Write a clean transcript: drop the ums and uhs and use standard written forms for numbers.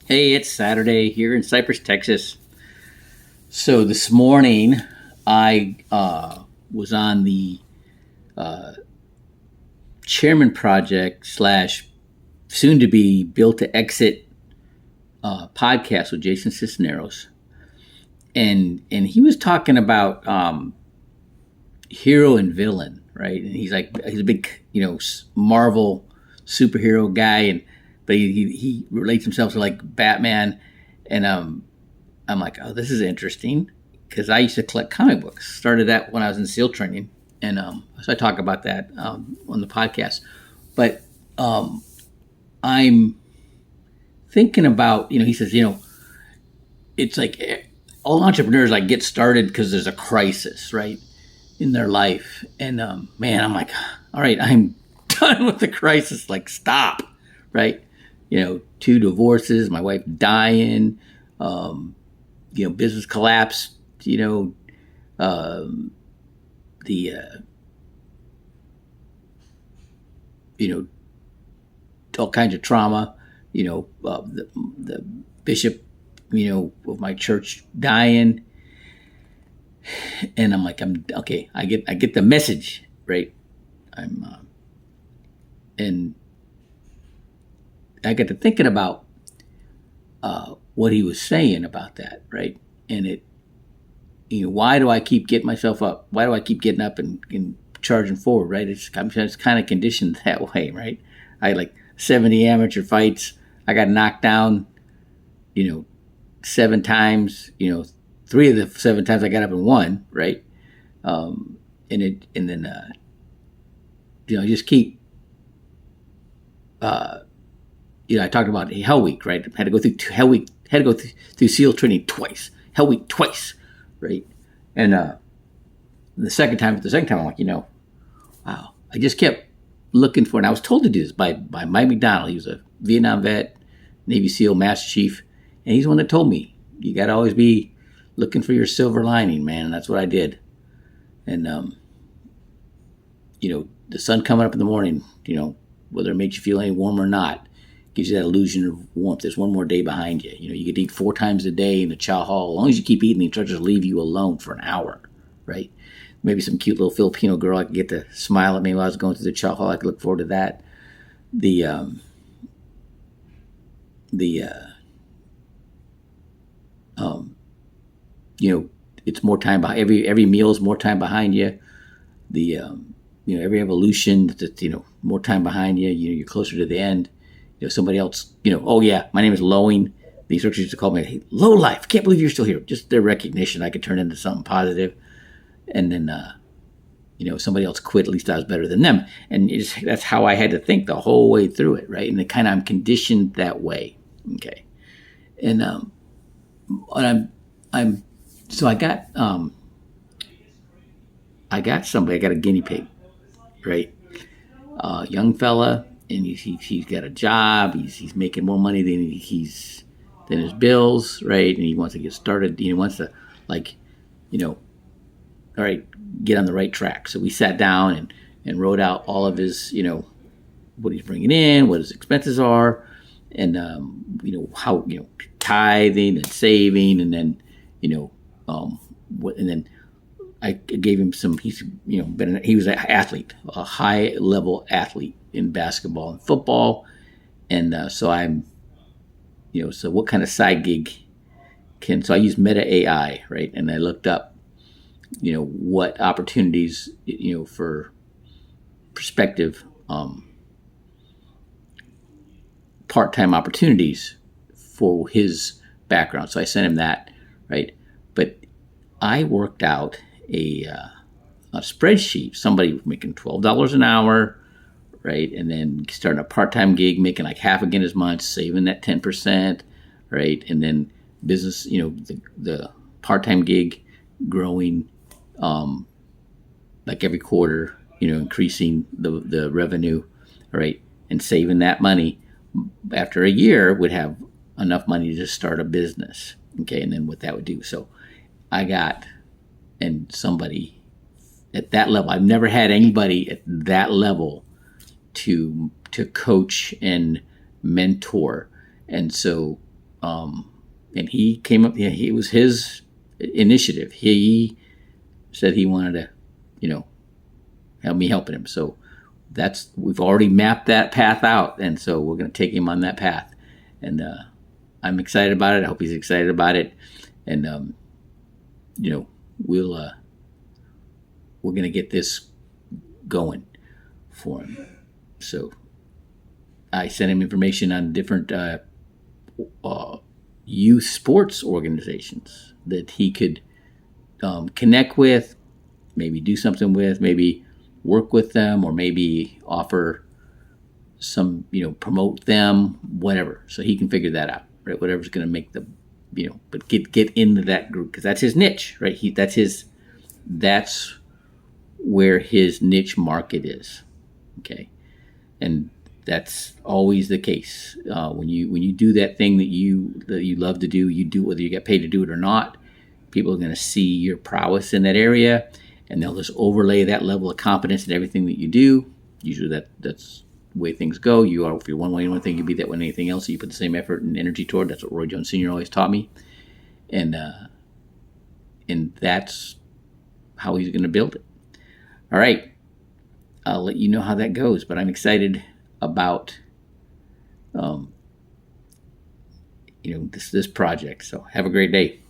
Hey, it's Saturday here in Cypress, Texas. So this morning I was on the chairman project slash soon to be built to exit podcast with Jason Cisneros, and he was talking about hero and villain, right? And he's a big Marvel superhero guy, and but he relates himself to like Batman, and I'm like, oh, this is interesting because I used to collect comic books. Started that when I was in SEAL training, and so I talk about that on the podcast. But I'm thinking about, he says, it's like all entrepreneurs like get started because there's a crisis, right, in their life, and man, I'm like, all right, I'm done with the crisis. Like, stop, right? 2 divorces, my wife dying. Business collapse, the, all kinds of trauma, the bishop, of my church dying. And I'm like, I'm okay. I get the message, right? And I got to thinking about, what he was saying about that, right? And why do I keep getting myself up? Why do I keep getting up and charging forward, right? It's kind of conditioned that way, right? I had like 70 amateur fights. I got knocked down, 7 times. 3 of the 7 times I got up and won, right? I just keep. I talked about Hell Week, right? I had to go through Hell Week. Had to go through SEAL training twice. Hell Week twice, right? And the second time, I'm like, wow. I just kept looking for, and I was told to do this by Mike McDonald. He was a Vietnam vet, Navy SEAL, Master Chief, and he's the one that told me, you got to always be looking for your silver lining, man. And that's what I did. And, the sun coming up in the morning, whether it makes you feel any warm or not, gives you that illusion of warmth. There's one more day behind you. You could eat 4 times a day in the chow hall. As long as you keep eating, they just leave you alone for an hour, right? Maybe some cute little Filipino girl I could get to smile at me while I was going through the chow hall. I could look forward to that. It's more time behind every meal is more time behind you. Every evolution, more time behind you. You're closer to the end. Somebody else, oh yeah, my name is Lowing. The instructors used to call me, hey, low life. Can't believe you're still here. Just their recognition, I could turn into something positive. And then, somebody else quit. At least I was better than them. And that's how I had to think the whole way through it, right? And I'm conditioned that way. Okay. And so I got somebody. I got a guinea pig, right? Young fella. And he's got a job. He's making more money than his bills, right? And he wants to get started. He wants to, all right, get on the right track. So we sat down and wrote out all of his, what he's bringing in, what his expenses are, and how tithing and saving, and then and then I gave him some. He was an athlete, a high level athlete in basketball and football, and so I'm, so what kind of side gig so I use Meta AI, right? And I looked up, what opportunities, for prospective part-time opportunities for his background. So I sent him that, right? But I worked out a spreadsheet. Somebody making $12 an hour, right? And then starting a part-time gig, making like half again his month, saving that 10%, right? And then business, the part-time gig growing, like every quarter, increasing the revenue, right? And saving that money. After a year, would have enough money to start a business, okay? And then what that would do. So I got, and somebody at that level, I've never had anybody at that level to coach and mentor. And so And he came up. Yeah, it was his initiative. He said he wanted to, help me helping him. So we've already mapped that path out, and so we're going to take him on that path. And I'm excited about it. I hope he's excited about it. And we're going to get this going for him. So I sent him information on different youth sports organizations that he could connect with, maybe do something with, maybe work with them, or maybe offer some, promote them, whatever. So he can figure that out, right? Whatever's going to make the, but get into that group, because that's his niche, right? That's where his niche market is. Okay. And that's always the case. When you do that thing that you love to do, you do whether you get paid to do it or not. People are going to see your prowess in that area, and they'll just overlay that level of competence in everything that you do. Usually that's the way things go. If you're one way in one thing, you be that way in anything else. So you put the same effort and energy toward. That's what Roy Jones Sr. always taught me, and that's how he's going to build it. All right, I'll let you know how that goes. But I'm excited about this project. So have a great day.